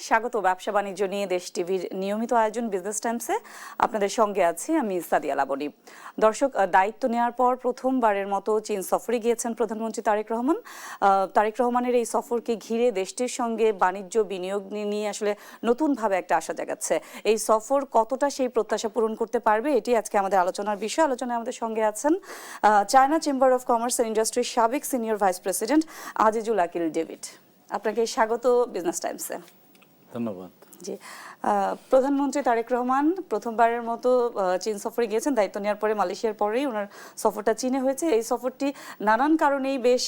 স্বাগত ব্যবসা বাণিজ্য নিয়ে দেশ টিভির নিয়মিত আয়োজন বিজনেস টাইমসে আপনাদের সঙ্গে আছি আমি সাদিয়া লাবনী। দর্শক, দায়িত্ব নেওয়ার পর প্রথমবারের মতো চীন সফরে গিয়েছেন প্রধানমন্ত্রী তারেক রহমান। তারেক রহমানের এই সফরকে ঘিরে দেশটির সঙ্গে বাণিজ্য বিনিয়োগ নিয়ে আসলে নতুনভাবে একটা আশা জাগাচ্ছে। এই সফর কতটা সেই প্রত্যাশা পূরণ করতে পারবে, এটি আজকে আমাদের আলোচনার বিষয়। আলোচনায় আমাদের সঙ্গে আছেন China chamber of commerce and ইন্ডাস্ট্রির সাবেক senior vice president Azizul Akil David. আপনাকে স্বাগত বিজনেস টাইমসে। ধন্যবাদ। জি, প্রধানমন্ত্রী তারেক রহমান প্রথমবারের মতো চীন সফরে গিয়েছেন। দায়িত্ব নেওয়ার পরে মালয়েশিয়ার পরেই ওনার সফরটা চীনে হয়েছে। এই সফরটি নানান কারণেই বেশ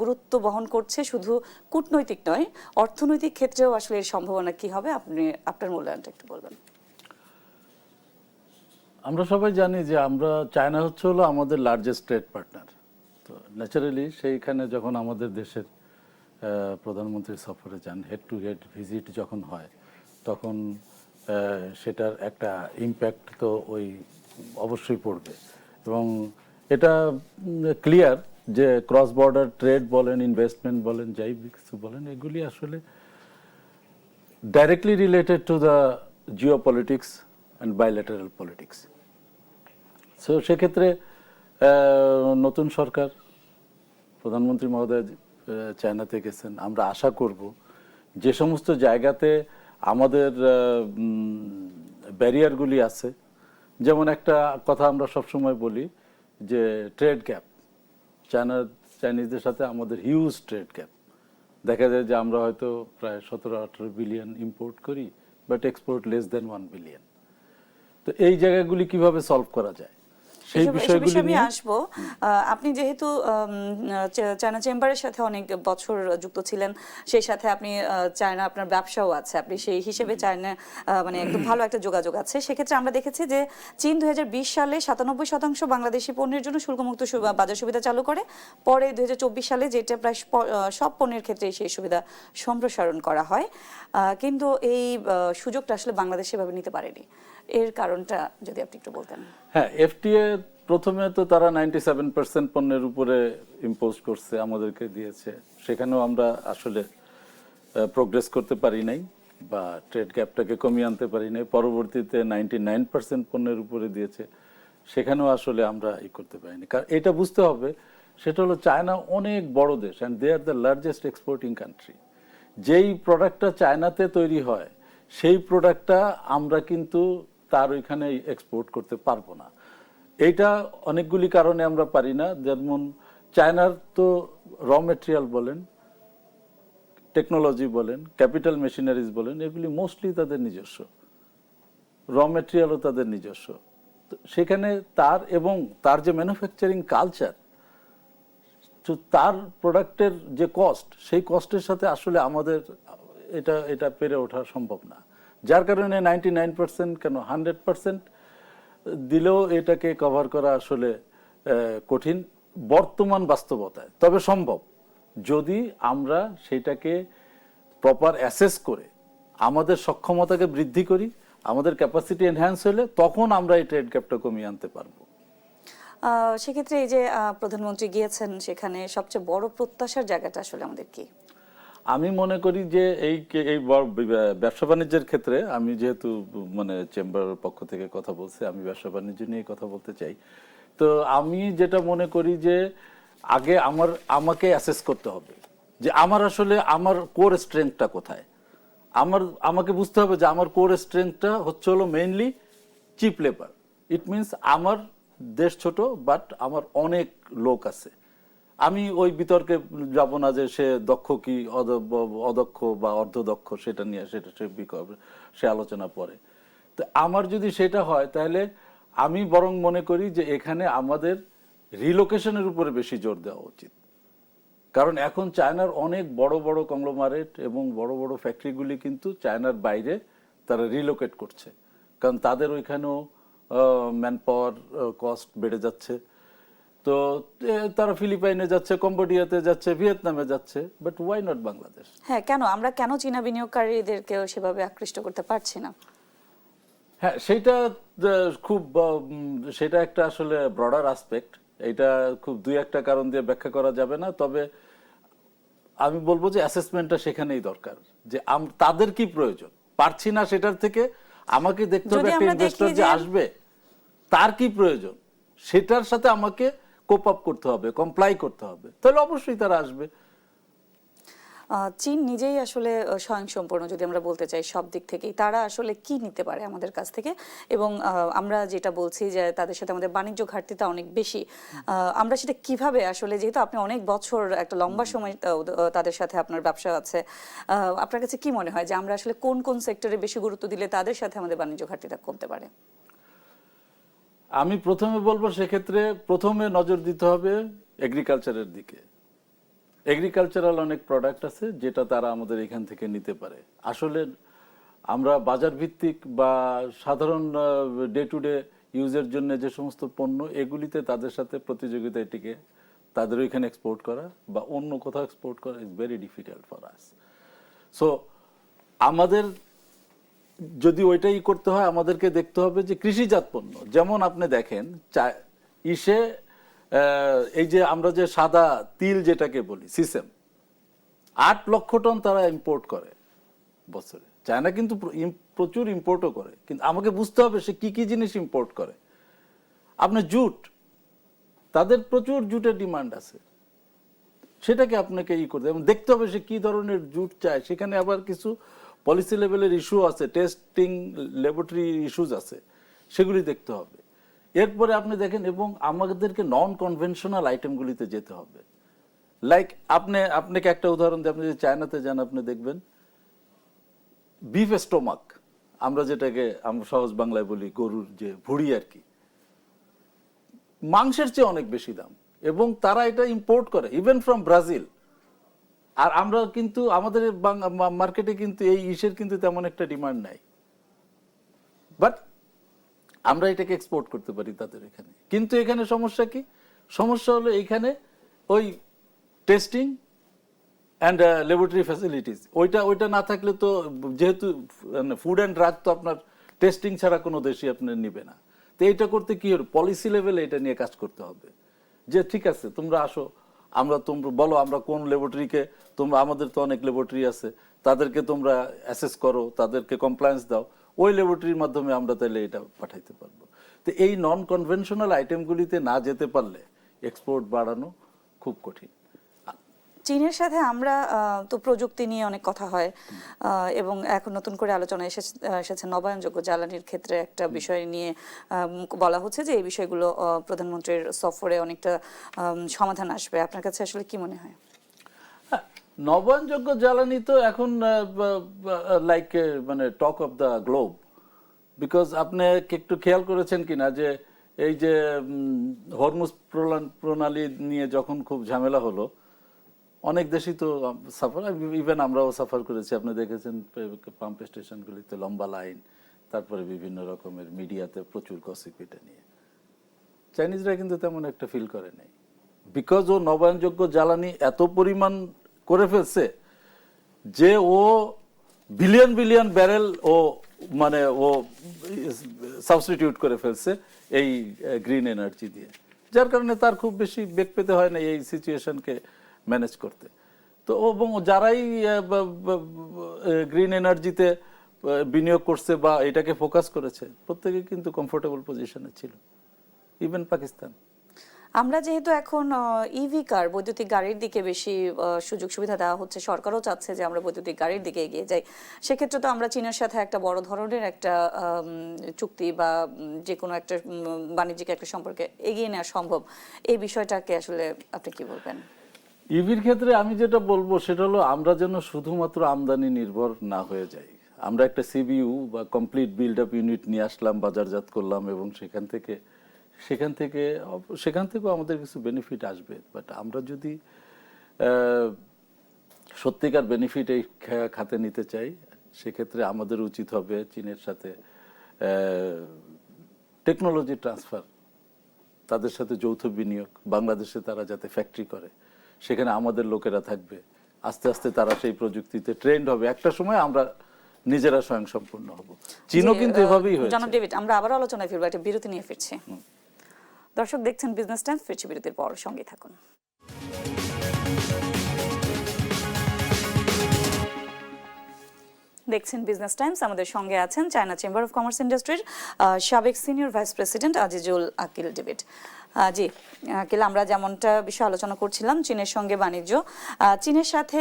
গুরুত্ব বহন করছে, শুধু কূটনৈতিক নয়, অর্থনৈতিক ক্ষেত্রেও আসলে এর সম্ভাবনা কি হবে, আপনি আপনার মূল্যায়নটা একটু বলবেন। আমরা সবাই জানি যে চায়না হলো আমাদের লার্জেস্ট ট্রেড পার্টনার। তো ন্যাচারালি সেইখানে যখন আমাদের দেশের প্রধানমন্ত্রী সফরে যান, হেড টু হেড ভিজিট যখন হয়, তখন সেটার একটা ইম্প্যাক্ট তো অবশ্যই পড়বে। এবং এটা ক্লিয়ার যে ক্রস বর্ডার ট্রেড বলেন, ইনভেস্টমেন্ট বলেন, যাই কিছু বলেন, এগুলি আসলে directly related to the geopolitics and bilateral politics. So সেক্ষেত্রে নতুন সরকার, প্রধানমন্ত্রী মহোদয় চায়নাতে গেছেন। আমরা আশা করব যে সমস্ত জায়গাতে আমাদের ব্যারিয়ারগুলি আছে, যেমন একটা কথা আমরা সবসময় বলি যে ট্রেড গ্যাপ, চাইনিজদের সাথে আমাদের হিউজ ট্রেড গ্যাপ। দেখা যায় যে আমরা হয়তো প্রায় 17-18 বিলিয়ন ইম্পোর্ট করি, but export less than 1 billion. তো এই জায়গাগুলি কিভাবে সলভ করা যায় সেই বিষয়গুলি আমি আসবো। আপনি যেহেতু চায়না চেম্বারের সাথে অনেক বছর যুক্ত ছিলেন, সেই সাথে আপনি চায়না, আপনার ব্যবসাও আছে, আপনি সেই হিসেবে চায়না মানে একদম ভালো একটা যোগাযোগ আছে। সেক্ষেত্রে আমরা দেখেছি যে চীন 2020 সালে 97% বাংলাদেশি পণ্যের জন্য শুল্কমুক্ত বাজার সুবিধা চালু করে। পরে 2024 সালে যেটা প্রায় সব পণ্যের ক্ষেত্রে সেই সুবিধা সম্প্রসারণ করা হয়, কিন্তু এই সুযোগটা আসলে বাংলাদেশ সেভাবে নিতে পারেনি। এর কারণটা যদি আপনি একটু বলতেন। হ্যাঁ, এফটিএ প্রথমে তো তারা 97% পণ্যের উপরে ইম্পোজ করছে, আমাদেরকে দিয়েছে। সেখানেও আমরা আসলে প্রোগ্রেস করতে পারি নাই বা ট্রেড গ্যাপটাকে কমিয়ে আনতে পারি নাই। পরবর্তীতে 99% পণ্যের উপরে দিয়েছে, সেখানেও আসলে আমরা করতে পারিনি। কারণ এটা বুঝতে হবে, সেটা হলো চায়না অনেক বড় দেশ, and they are the largest exporting country. যেই প্রোডাক্টটা চায়নাতে তৈরি হয়, সেই প্রোডাক্টটা আমরা কিন্তু তার ওইখানে এক্সপোর্ট করতে পারবো না। এইটা অনেকগুলি কারণে আমরা পারি না। যেমন চায়নার তো র মেটেরিয়াল বলেন, টেকনোলজি বলেন, ক্যাপিটাল মেশিনারিজ বলেন, এগুলি মোস্টলি তাদের নিজস্ব। র মেটেরিয়ালও তাদের নিজস্ব। সেখানে তার যে ম্যানুফ্যাকচারিং কালচার, তো তার প্রোডাক্টের যে কস্ট, সেই কস্টের সাথে আসলে আমাদের এটা পেরে ওঠা সম্ভব না। যার কারণে 99% কেন 100% দিলেও এটাকে কভার করা আসলে কঠিন বর্তমান বাস্তবতায়। তবে সম্ভব, যদি আমরা সেটাকে প্রপার অ্যাসেস করে আমাদের সক্ষমতাকে বৃদ্ধি করি, আমাদের ক্যাপাসিটি এনহ্যান্স হলে তখন আমরা এই ট্রেড গ্যাপটা কমিয়ে আনতে পারবো। সেক্ষেত্রে এই যে প্রধানমন্ত্রী গিয়েছেন, সেখানে সবচেয়ে বড় প্রত্যাশার জায়গাটা আসলে আমাদের কি? আমি মনে করি যে এই ব্যবসা বাণিজ্যের ক্ষেত্রে, আমি যেহেতু মানে চেম্বারের পক্ষ থেকে কথা বলছি, আমি ব্যবসা বাণিজ্য নিয়ে কথা বলতে চাই। তো আমি যেটা মনে করি যে আগে আমাকে অ্যাসেস করতে হবে যে আমার কোর স্ট্রেংথটা কোথায়। আমাকে বুঝতে হবে যে আমার কোর স্ট্রেংথটা হলো mainly cheap labour. It means আমার দেশ ছোট, বাট আমার অনেক লোক আছে। আমি ওই বিতর্কে যাব না যে সে দক্ষ কি অদক্ষ বা অর্ধদক্ষ, সেটা নিয়ে সে আলোচনা পরে। তো আমার যদি সেটা হয়, তাহলে আমি বরং মনে করি যে এখানে আমাদের রিলোকেশনের উপরে বেশি জোর দেওয়া উচিত। কারণ এখন চায়নার অনেক বড় বড় কংগ্লোমারেট এবং বড় বড় ফ্যাক্টরিগুলি কিন্তু চায়নার বাইরে তারা রিলোকেট করছে, কারণ তাদের ওইখানেও ম্যান পাওয়ার কস্ট বেড়ে যাচ্ছে। তো তারা ফিলিপাইনে যাচ্ছে, কম্বোডিয়াতে যাচ্ছে, ভিয়েতনামে যাচ্ছে, বাট ওয়াই নট বাংলাদেশ? হ্যাঁ, আমরা কেন চীনা বিনিয়োগকারীদেরকেও সেভাবে আকৃষ্ট করতে পারছি না? হ্যাঁ, সেটা একটা আসলে ব্রডার আসপেক্ট। এটা খুব দুই একটা কারণ দিয়ে ব্যাখ্যা করা যাবে না। তবে আমি বলবো যে অ্যাসেসমেন্টটা সেখানেই দরকার, যে তাদের কি প্রয়োজন, পারছি না সেটার থেকে আমাকে দেখতে হবে যদি একটা আমরা ইনভেস্টর দেখি যে যে- আসবে তার কি প্রয়োজন, সেটার সাথে আমাকে কোপ আপ করতে হবে, কমপ্লাই করতে হবে, তাহলে অবশ্যই তারা আসবে। চীন নিজেই আসলে স্বয়ংসম্পূর্ণ যদি আমরা বলতে চাই সব দিক থেকেই, তারা আসলে কি নিতে পারে আমাদের কাছ থেকে, এবং আমরা যেটা বলছি যে তাদের সাথে আমাদের বাণিজ্য ঘাটতিটা অনেক বেশি, আমরা সেটা কিভাবে আসলে, যেহেতু আপনি অনেক বছর একটা লম্বা সময় তাদের সাথে আপনার ব্যবসা আছে, আপনার কাছে কি মনে হয় যে আমরা আসলে কোন কোন সেক্টরে বেশি গুরুত্ব দিলে তাদের সাথে আমাদের বাণিজ্য ঘাটতিটা কমতে পারে? আমি প্রথমে বলবো সেক্ষেত্রে প্রথমে নজর দিতে হবে এগ্রিকালচারের দিকে। এগ্রিকালচারাল অনেক প্রোডাক্ট আছে যেটা তারা আমাদের এখান থেকে নিতে পারে। আসলে আমরা বাজার ভিত্তিক বা সাধারণ ডে টু ডে ইউজের জন্য যে সমস্ত পণ্য, এগুলিতে তাদের সাথে প্রতিযোগিতায় টিকে তাদের ওইখানে এক্সপোর্ট করা বা অন্য কোথাও এক্সপোর্ট করা is very difficult for us. So আমাদের যদি ওইটাই করতে হয়, আমাদেরকে দেখতে হবে যে কৃষিজাত পণ্য, যেমন আপনি দেখেন এই যে আমরা যে সাদা তিল যেটাকে বলি সিসেম, 8 লক্ষ টন তারা ইম্পোর্ট করে বছরে। চায়না কিন্তু প্রচুর ইম্পোর্টও করে, কিন্তু আমাকে বুঝতে হবে সে কি কি জিনিস ইম্পোর্ট করে। আপনার জুট, তাদের প্রচুর জুটের ডিমান্ড আছে, সেটাকে আপনাকে করতে হবে, দেখতে হবে সে কি ধরনের জুট চায়। সেখানে আবার কিছু পলিসি লেভেলের ইস্যু আছে, টেস্টিং ল্যাবরেটরি ইস্যুজ আছে, সেগুলি দেখতে হবে। এরপরে আপনি দেখেন, এবং আমাদেরকে নন কনভেনশনাল আইটেমগুলিতে যেতে হবে। লাইক আপনাকে একটা উদাহরণ দিই, আপনি যদি চায়নাতে যান আপনি দেখবেন বিফ স্টোমাক, আমরা যেটাকে আমরা সহজ বাংলায় বলি গরুর যে ভুঁড়ি আর কি, মাংসের চেয়ে অনেক বেশি দাম, এবং তারা এটা ইম্পোর্ট করে ইভেন ফ্রম ব্রাজিল। আর আমরা কিন্তু আমাদের মার্কেটে কিন্তু এই ইসের কিন্তু তেমন একটা ডিমান্ড নাই, বাট আমরা এটাকে এক্সপোর্ট করতে পারি তাদের এখানে। কিন্তু এখানে সমস্যা কি? সমস্যা হলো এইখানে ওই টেস্টিং অ্যান্ড ল্যাবরেটরি ফ্যাসিলিটিস, ওইটা না থাকলে তো, যেহেতু ফুড অ্যান্ড ড্রাগ তো আপনার টেস্টিং ছাড়া কোনো দেশই আপনার নিবে না। তো এইটা করতে কি হবে, পলিসি লেভেলে এটা নিয়ে কাজ করতে হবে, যে ঠিক আছে তোমরা আসো, তোমরা বলো আমরা কোন ল্যাবরেটরিকে, তোমরা আমাদের তো অনেক ল্যাবরেটরি আছে, তাদেরকে তোমরা অ্যাসেস করো, তাদেরকে কমপ্লায়েন্স দাও, ওই ল্যাবরেটরির মাধ্যমে আমরা তাহলে এটা পাঠাইতে পারবো। তো এই নন কনভেনশনাল আইটেমগুলিতে না যেতে পারলে এক্সপোর্ট বাড়ানো খুব কঠিন। চীনের সাথে আমরা তো প্রযুক্তি নিয়ে অনেক কথা হয়, এবং এখন নতুন করে আলোচনা এসেছে নবায়নযোগ্য জ্বালানির ক্ষেত্রে একটা বিষয় নিয়ে বলা হচ্ছে যে এই বিষয়গুলো প্রধানমন্ত্রীর সফরে অনেকটা সমাধান আসবে। আপনার কাছে আসলে কি মনে হয়? নবায়নযোগ্য জ্বালানি তো এখন লাইক মানে talk of the globe, because আপনি একটু খেয়াল করেছেন কিনা যে এই যে হরমুজ প্রণালী নিয়ে যখন খুব ঝামেলা হলো, অনেক দেশই তো সাফার, ইভেন আমরাও সাফার করেছি। আপনি দেখেছেন পাম্প স্টেশনগুলিতে লম্বা লাইন, তারপরে বিভিন্ন রকমের মিডিয়াতে প্রচুর গসিপ এটা নিয়ে। চাইনিজরা কিন্তু তেমন একটা ফিল করে নাই, বিকজ ও নবায়নযোগ্য জ্বালানি এত পরিমাণ করে ফেলছে যে ও বিলিয়ন বিলিয়ন ব্যারেল ও সাবস্টিটিউট করে ফেলছে এই গ্রিন এনার্জি দিয়ে, যার কারণে তার খুব বেশি বেগ পেতে হয় না এই সিচুয়েশনকে ম্যানেজ করতে। তো এবং যারাই গ্রিন এনার্জিতে বিনিয়োগ করছে বা এটাকে ফোকাস করেছে, প্রত্যেকে কিন্তু কমফোর্টেবল পজিশনে ছিল, ইভেন পাকিস্তান। আমরা যেহেতু এখন ইভি কার, বৈদ্যুতিক গাড়ির দিকে বেশি সুযোগ সুবিধা দেওয়া হচ্ছে, সরকারও চাচ্ছে যে আমরা বৈদ্যুতিক গাড়ির দিকে এগিয়ে যাই, সেক্ষেত্রে তো আমরা চীনের সাথে একটা বড় ধরনের একটা চুক্তি বা যে কোনো একটা বাণিজ্যিক একটা সম্পর্কে এগিয়ে নেওয়া সম্ভব। এই বিষয়টাকে আসলে আপনি কি বলবেন? ইভির ক্ষেত্রে আমি যেটা বলবো সেটা হলো আমরা যেন শুধুমাত্র আমদানি নির্ভর না হয়ে যাই। আমরা একটা সিবিইউ বা কমপ্লিট বিল্ড আপ ইউনিট নিয়ে আসলাম, বাজারজাত করলাম, এবং সেখান থেকেও আমাদের কিছু বেনিফিট আসবে। বাট আমরা যদি সত্যিকার বেনিফিট এই খাতে নিতে চাই, সেক্ষেত্রে আমাদের উচিত হবে চীনের সাথে টেকনোলজি ট্রান্সফার, তাদের সাথে যৌথ বিনিয়োগ, বাংলাদেশে তারা যাতে ফ্যাক্টরি করে, সেখানে আমাদের লোকেরা থাকবে, আস্তে আস্তে তারা সেই প্রযুক্তিতে ট্রেন্ড হবে, একটা সময় আমরা নিজেরা স্বয়ংসম্পূর্ণ হব। চীনও কিন্তু এভাবেই হয়েছে। জনাব ডেভিড, আমরা আবার আলোচনায় ফিরবো, একটা বিরতি নিয়ে ফিরছি। দর্শক দেখছেন বিজনেস টাইমস, ফিরছি বিরতির পর, সঙ্গে থাকুন। দেখছেন বিজনেস টাইমস। আমাদের সঙ্গে আছেন চায়না চেম্বার অফ কমার্স ইন্ডাস্ট্রির সাবেক senior vice president Azizul Akil David. জি আকিল, আমরা যেমনটা বিষয়ে আলোচনা করছিলাম চীনের সঙ্গে বাণিজ্য, চীনের সাথে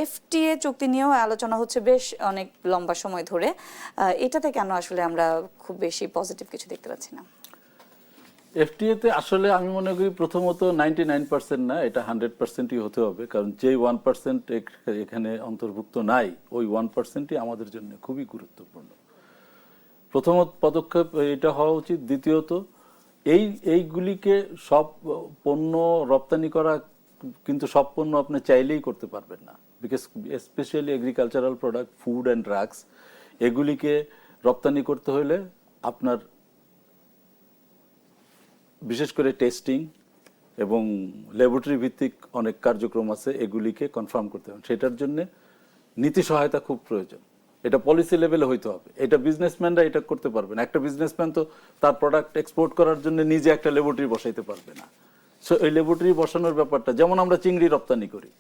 এফটিএ চুক্তি নিয়েও আলোচনা হচ্ছে বেশ অনেক লম্বা সময় ধরে। এটাতে কেন আসলে আমরা খুব বেশি পজিটিভ কিছু দেখতে পাচ্ছি না? এফটিএতে আসলে আমি মনে করি প্রথমত 99% না, এটা 100%ই হতে হবে, কারণ যেই 1% এখানে অন্তর্ভুক্ত নাই ওই 1%ই আমাদের জন্য খুবই গুরুত্বপূর্ণ। প্রথম পদক্ষেপ এটা হওয়া উচিত। দ্বিতীয়ত এইগুলিকে সব পণ্য রপ্তানি করা, কিন্তু সব পণ্য আপনি চাইলেই করতে পারবেন না, because specially agricultural product, food and drugs, এগুলিকে রপ্তানি করতে হলে আপনার বিশেষ করে টেস্টিং এবং ল্যাবরেটরি ভিত্তিক অনেক কার্যক্রম আছে, এগুলিকে কনফার্ম করতে হবে। সেটার জন্য নীতি সহায়তা খুব প্রয়োজন। এটা পলিসি লেভেলে হইতে হবে। এটা বিজনেসম্যানরা এটা করতে পারবে না। একটা বিজনেসম্যান তো তার প্রোডাক্ট এক্সপোর্ট করার জন্য নিজে একটা ল্যাবরেটরি বসাইতে পারবে না। সো এই ল্যাবরেটরি বসানোর ব্যাপারটা, যেমন আমরা চিংড়ি রপ্তানি করি,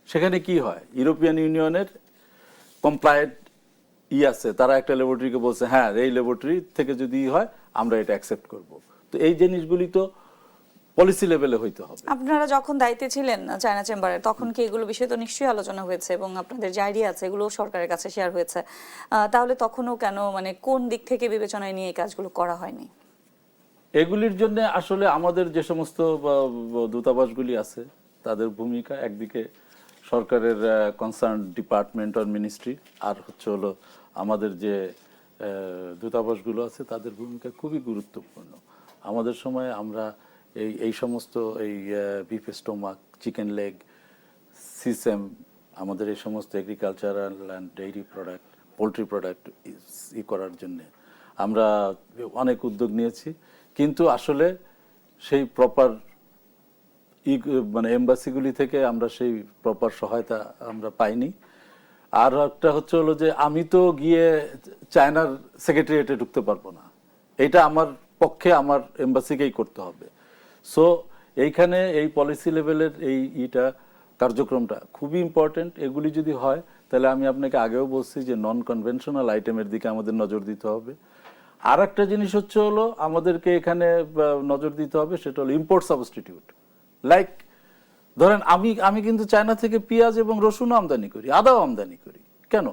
সেখানে কি হয়, ইউরোপিয়ান ইউনিয়নের কমপ্লায়েন্ট আছে, তারা একটা ল্যাবরেটরিকে বলছে হ্যাঁ এই ল্যাবরেটরি থেকে যদি হয় আমরা এটা অ্যাকসেপ্ট করব। তো এই জিনিসগুলি তো পলিসি লেভেলে হইতে হবে। আপনারা যখন দায়িত্বে ছিলেন চায়না চেম্বারে, তখন কি এগুলো বিষয়ে তো নিশ্চয়ই আলোচনা হয়েছে এবং আপনাদের যে আইডিয়া আছে এগুলো সরকারের কাছে শেয়ার হয়েছে, তাহলে তখনও কেন কোন দিক থেকে বিবেচনায় নিয়ে এই কাজগুলো করা হয়নি? এগুলির জন্য আসলে আমাদের যে সমস্ত দূতাবাসগুলি আছে তাদের ভূমিকা, একদিকে সরকারের কনসার্ন ডিপার্টমেন্ট আর মিনিস্ট্রি, আর হলো আমাদের যে দূতাবাসগুলো আছে তাদের ভূমিকা খুবই গুরুত্বপূর্ণ। আমাদের সময় আমরা এই সমস্ত beef stomach, chicken leg, sesame, আমাদের এই সমস্ত agricultural and dairy product, poultry product করার জন্যে আমরা অনেক উদ্যোগ নিয়েছি, কিন্তু আসলে সেই প্রপার এমবাসিগুলি থেকে আমরা সেই প্রপার সহায়তা আমরা পাইনি। আর একটা হলো যে আমি তো গিয়ে চায়নার সেক্রেটারিয়েটে ঢুকতে পারবো না, এটা আমার পক্ষে আমার এমবাসিকেই করতে হবে। সো এইখানে এই পলিসি লেভেলের এইটা কার্যক্রমটা খুবই ইম্পর্টেন্ট। এগুলি যদি হয় তাহলে আমি আপনাকে আগেও বলছি যে নন কনভেনশনাল আইটেমের দিকে আমাদের নজর দিতে হবে। আর একটা জিনিস হলো আমাদেরকে এখানে নজর দিতে হবে, সেটা হলো ইম্পোর্ট সাবস্টিটিউট। লাইক ধরেন আমি কিন্তু চায়না থেকে পেঁয়াজ এবং রসুনও আমদানি করি, আদাও আমদানি করি। কেন?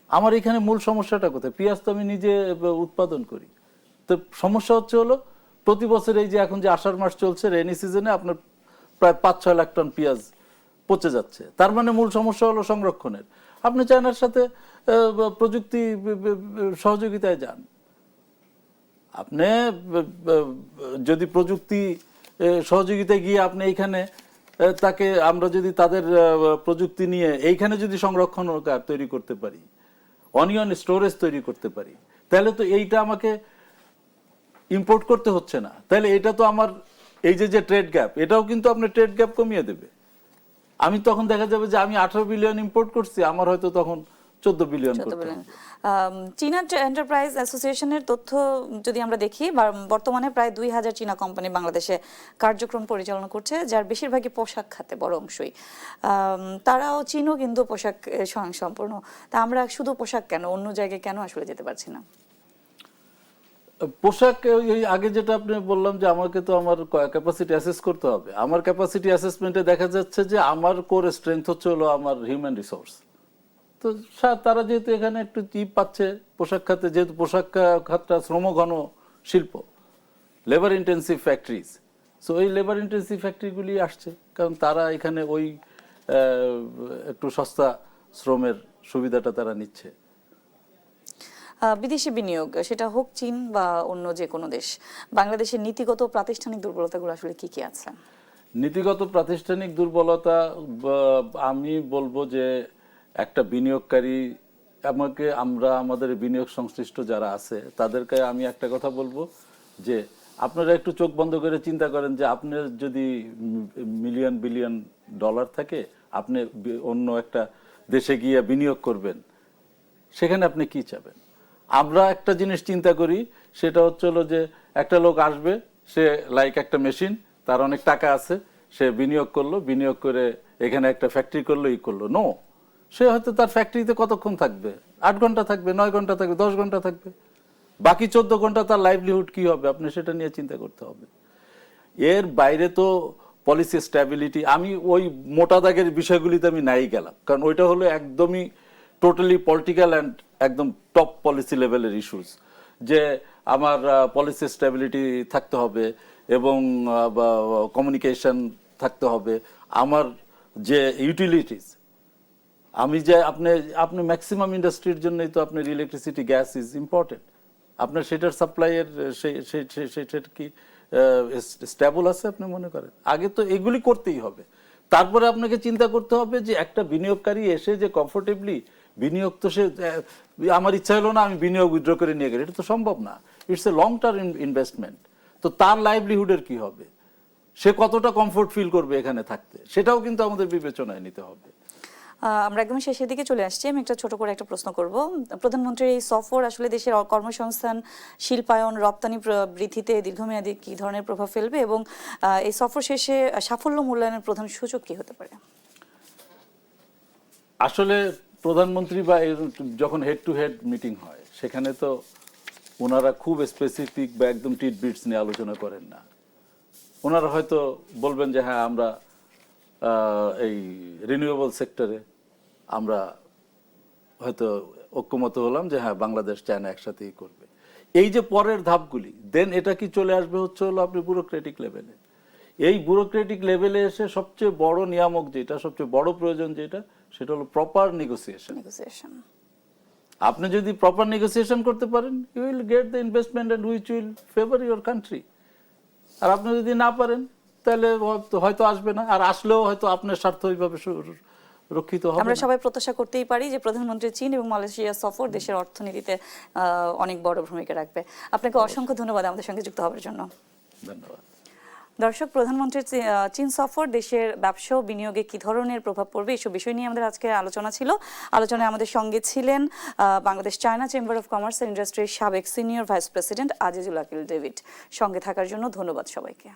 আমার এখানে মূল সমস্যাটা কোথায়? পেঁয়াজ তো আমি নিজে উৎপাদন করি। তো সমস্যা হলো প্রতি বছর এই যে এখন যে আষাঢ় মাস চলছে, রেনি সিজনে আপনার প্রায় 5-6 লাখ টন পেঁয়াজ পচে যাচ্ছে। তার মানে মূল সমস্যা হলো সংরক্ষণের। আপনি চায়নার সাথে প্রযুক্তি সহযোগিতায় যান। আপনি যদি প্রযুক্তি সহযোগিতায় গিয়ে আপনি এইখানে তাকে, আমরা যদি তাদের প্রযুক্তি নিয়ে এইখানে যদি সংরক্ষণাগার তৈরি করতে পারি, অনিয়ন স্টোরেজ তৈরি করতে পারি, তাহলে তো এইটা আমাকে ইম্পোর্ট করতে হচ্ছে না। তাহলে এটা তো আমার এই যে ট্রেড গ্যাপ, এটাও কিন্তু আপনার ট্রেড গ্যাপ কমিয়ে দেবে। আমি তখন দেখা যাবে যে আমি 18 বিলিয়ন ইম্পোর্ট করছি, আমার হয়তো তখন 14 বিলিয়ন করতে হবে। চীনা এন্টারপ্রাইজ অ্যাসোসিয়েশনের তথ্য যদি আমরা দেখি, বর্তমানে প্রায় 2000 চীনা কোম্পানি বাংলাদেশে কার্যক্রম পরিচালনা করছে, যার বেশিরভাগই পোশাক খাতে, বড় অংশই। তারাও চীনও কিন্তু পোশাক স্বয়ংসম্পূর্ণ। তা আমরা শুধু পোশাক কেন, অন্য জায়গায় কেন আসলে যেতে পারছি না? পোশাক ওই আগে যেটা আপনি বললাম যে আমাকে তো আমার ক্যাপাসিটি অ্যাসেস করতে হবে। আমার ক্যাপাসিটি অ্যাসেসমেন্টে দেখা যাচ্ছে যে আমার কোর স্ট্রেংথ হলো আমার হিউম্যান রিসোর্স। তো তারা যেহেতু এখানে একটু চিপ পাচ্ছে পোশাক খাতে, যেহেতু পোশাক খাতটা শ্রমঘন শিল্প, লেবার ইন্টেন্সিভ ফ্যাক্টরিজ, সো ওই লেবার ইন্টেন্সিভ ফ্যাক্টরিগুলি আসছে, কারণ তারা এখানে ওই একটু সস্তা শ্রমের সুবিধাটা তারা নিচ্ছে। বিদেশি বিনিয়োগ, সেটা হোক চীন বা অন্য যে কোনো দেশ, বাংলাদেশের নীতিগত প্রাতিষ্ঠানিক দুর্বলতাগুলো আসলে কি কি আছে? নীতিগত প্রাতিষ্ঠানিক দুর্বলতা আমি বলবো যে একটা বিনিয়োগকারী, আমাদের বিনিয়োগ সংশ্লিষ্ট যারা আছে তাদেরকে আমি একটা কথা বলবো যে আপনারা একটু চোখ বন্ধ করে চিন্তা করেন যে আপনার যদি মিলিয়ন বিলিয়ন ডলার থাকে, আপনি অন্য একটা দেশে গিয়ে বিনিয়োগ করবেন, সেখানে আপনি কি চাবেন? আমরা একটা জিনিস চিন্তা করি, সেটা হলো যে একটা লোক আসবে, সে লাইক একটা মেশিন, তার অনেক টাকা আছে, সে বিনিয়োগ করলো, বিনিয়োগ করে এখানে একটা ফ্যাক্টরি করলো, করলো। নো, সে হয়তো তার ফ্যাক্টরিতে কতক্ষণ থাকবে? 8 ঘন্টা থাকবে, 9 ঘন্টা থাকবে, 10 ঘন্টা থাকবে, বাকি 14 ঘন্টা তার লাইভলিহুড কি হবে আপনি সেটা নিয়ে চিন্তা করতে হবে। এর বাইরে তো পলিসি স্ট্যাবিলিটি, আমি ওই মোটা দাগের বিষয়গুলিতে আমি নাই গেলাম, কারণ ওইটা হলো একদমই টোটালি পলিটিক্যাল অ্যান্ড একদম টপ পলিসি লেভেলের ইস্যুস, যে আমার পলিসি স্ট্যাবিলিটি থাকতে হবে এবং কমিউনিকেশন থাকতে হবে, আমার যে ইউটিলিটিস, আমি যে আপনি ম্যাক্সিমাম ইন্ডাস্ট্রির জন্যই তো আপনার ইলেকট্রিসিটি, গ্যাস ইজ ইম্পর্টেন্ট, আপনার সেটার সাপ্লাইয়ের সেটা কি স্টেবল আছে আপনি মনে করেন? আগে তো এগুলি করতেই হবে, তারপরে আপনাকে চিন্তা করতে হবে যে একটা বিনিয়োগকারী এসে যে কমফোর্টেবলি বিনিয়োগ, তো সে আমার ইচ্ছা হলো না আমি বিনিয়োগ উইথড্র করে নিয়ে গেলে, এটা তো সম্ভব না, it's a long term investment. তো তার লাইভলিহুডের কি হবে, সে কতটা কমফোর্ট ফিল করবে এখানে থাকতে, সেটাও কিন্তু আমাদের বিবেচনায় নিতে হবে। আমরা একদম শেষের দিকে চলে আসছি। আমি একটা ছোট করে একটা প্রশ্ন করব। প্রধানমন্ত্রীর এই সফর আসলে দেশের কর্মসংস্থান, শিল্পায়ন, রপ্তানি বৃদ্ধিতে দীর্ঘমেয়াদী কি ধরনের প্রভাব ফেলবে, এবং এই সফর শেষে সাফল্য মূল্যায়নের প্রধান সূচক কি হতে পারে? আসলে প্রধানমন্ত্রী বা যখন হেড টু হেড মিটিং হয়, সেখানে তো ওনারা খুব স্পেসিফিক বা একদম টিটবিটস নিয়ে আলোচনা করেন না। ওনারা হয়তো বলবেন যে হ্যাঁ আমরা এই রিনিউয়েবল সেক্টরে আমরা হয়তো ঐক্যমত হলাম যে হ্যাঁ বাংলাদেশ চায়না একসাথেই করবে। এই যে পরের ধাপগুলি, দেন এটা কি চলে আসবে হচ্ছে হলো আপনি ব্যুরোক্রেটিক লেভেলে। এই ব্যুরোক্রেটিক লেভেলে এসে সবচেয়ে বড় নিয়ামক যেটা, সবচেয়ে বড় প্রয়োজন যেটা, সেটা হলো প্রপার নেগোসিয়েশন। আপনি যদি প্রপার নেগোসিয়েশন করতে পারেন, you will get the investment and which will favour your country. আর আপনি যদি না পারেন তাহলে হয়তো আসবে না, আর আসলেও হয়তো আপনার স্বার্থ ওইভাবে রক্ষিত হবে। আমরা সবাই প্রত্যাশা করতেই পারি যে প্রধানমন্ত্রী চীন এবং মালয়েশিয়া সফর দেশের অর্থনীতিতে অনেক বড় ভূমিকা রাখবে। আপনাকে অসংখ্য ধন্যবাদ আমাদের সঙ্গে যুক্ত হওয়ার জন্য। ধন্যবাদ। দর্শক, প্রধানমন্ত্রীর চীন সফর দেশের ব্যবসা ও বিনিয়োগে কি ধরনের প্রভাব পড়বে, এইসব বিষয় নিয়ে আমাদের আজকে আলোচনা ছিল। আলোচনায় আমাদের সঙ্গে ছিলেন Bangladesh China chamber of commerce and ইন্ডাস্ট্রির সাবেক senior vice president Azizul Akil David. সঙ্গে থাকার জন্য ধন্যবাদ সবাইকে।